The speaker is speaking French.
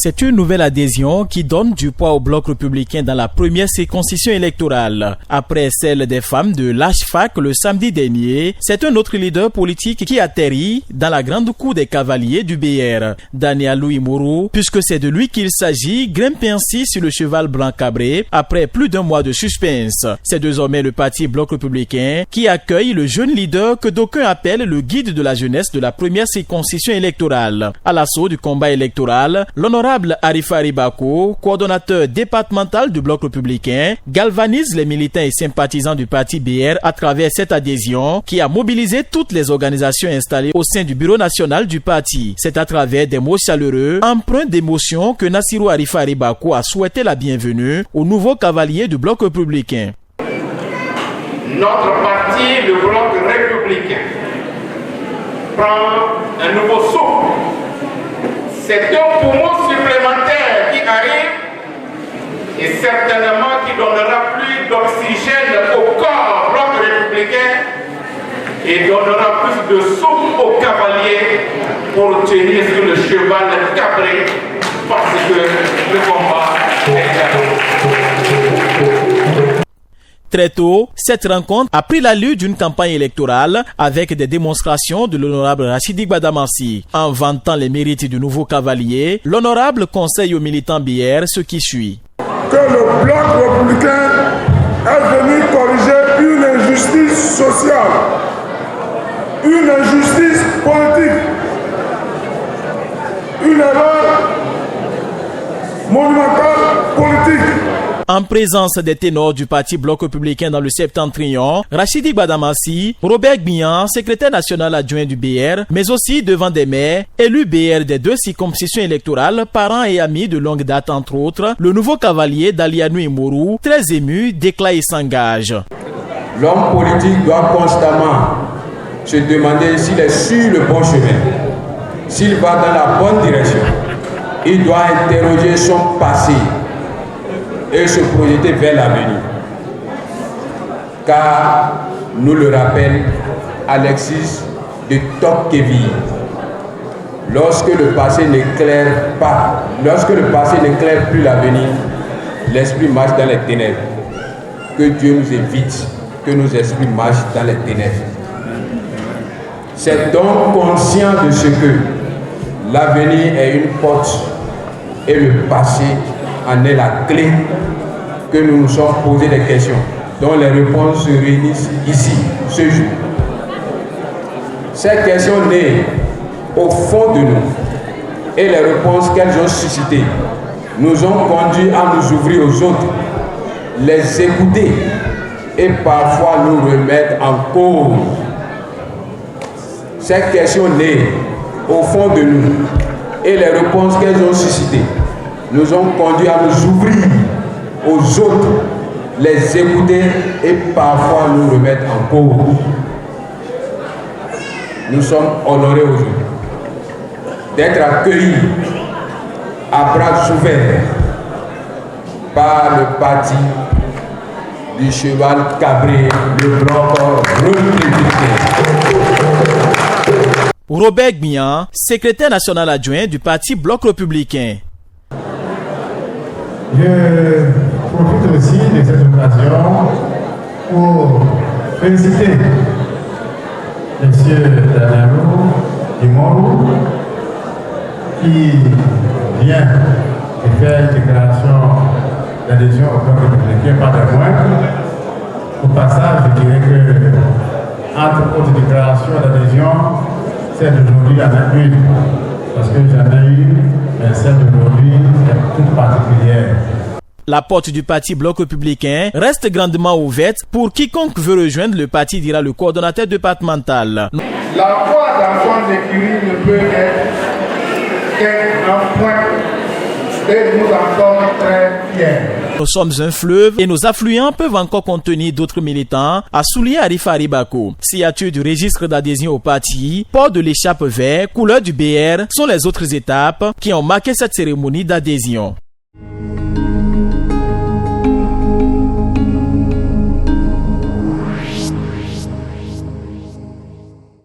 C'est une nouvelle adhésion qui donne du poids au bloc républicain dans la première circonscription électorale. Après celle des femmes de l'HFAC le samedi dernier, c'est un autre leader politique qui atterrit dans la grande cour des cavaliers du BR. Daniel Louis Mourou, puisque c'est de lui qu'il s'agit, grimpe ainsi sur le cheval blanc cabré après plus d'un mois de suspense. C'est désormais le parti bloc républicain qui accueille le jeune leader que d'aucuns appellent le guide de la jeunesse de la première circonscription électorale. À l'assaut du combat électoral, l'honorable Arifa Ribako, coordonnateur départemental du bloc républicain, galvanise les militants et sympathisants du parti BR à travers cette adhésion qui a mobilisé toutes les organisations installées au sein du bureau national du parti. C'est à travers des mots chaleureux, empreints d'émotion, que Nassirou Arifa Ribako a souhaité la bienvenue au nouveau cavalier du bloc républicain. Notre parti, le bloc républicain, prend un nouveau souffle. C'est un poumon supplémentaire qui arrive et certainement qui donnera plus d'oxygène au corps bloc républicain et donnera plus de souffle aux cavaliers pour tenir sur le cheval cabré parce que le combat est gagné. Très tôt, cette rencontre a pris l'allure d'une campagne électorale avec des démonstrations de l'honorable Rachidi Gbadamassi. En vantant les mérites du nouveau cavalier, l'honorable conseille aux militants BR ce qui suit. Que le bloc républicain est venu corriger une injustice sociale, une injustice politique, une erreur monumentale politique. En présence des ténors du parti bloc républicain dans le septentrion, Rachidi Gbadamassi, Robert Gbian, secrétaire national adjoint du BR, mais aussi devant des maires, élus BR des deux circonscriptions électorales, parents et amis de longue date entre autres, le nouveau cavalier Dalianou Mourou, très ému, déclare et s'engage. L'homme politique doit constamment se demander s'il est sur le bon chemin, s'il va dans la bonne direction. Il doit interroger son passé et se projeter vers l'avenir. Car, nous le rappelle Alexis de Tocqueville, lorsque le passé n'éclaire plus l'avenir, l'esprit marche dans les ténèbres. Que Dieu nous évite que nos esprits marchent dans les ténèbres. C'est donc conscient de ce que l'avenir est une porte et le passé en est la clé que nous nous sommes posé des questions dont les réponses se réunissent ici, ce jour. Ces questions nées au fond de nous et les réponses qu'elles ont suscitées nous ont conduits à nous ouvrir aux autres, les écouter et parfois nous remettre en cause. Ces questions nées au fond de nous et les réponses qu'elles ont suscitées nous ont conduits à nous ouvrir aux autres, les écouter et parfois nous remettre en cause. Nous sommes honorés aujourd'hui d'être accueillis à bras ouverts par le parti du cheval cabré, le bloc républicain. Robert Gbian, secrétaire national adjoint du parti bloc républicain. Je profite aussi de cette occasion pour féliciter M. Daniel Mourou qui vient de faire une déclaration d'adhésion au bloc républicain par des moindres. Au passage, je dirais que entre autres déclarations d'adhésion, celle d'aujourd'hui en a une, parce que j'en ai eu, mais celle d'aujourd'hui est toute particulière. La porte du parti bloc républicain reste grandement ouverte pour quiconque veut rejoindre le parti, dira le coordonnateur départemental. La foi dans son écurie ne peut être qu'un point et nous en sommes très fiers. Nous sommes un fleuve et nos affluents peuvent encore contenir d'autres militants, a souligné Arifa Ribako. Signature du registre d'adhésion au parti, port de l'écharpe vert, couleur du BR sont les autres étapes qui ont marqué cette cérémonie d'adhésion.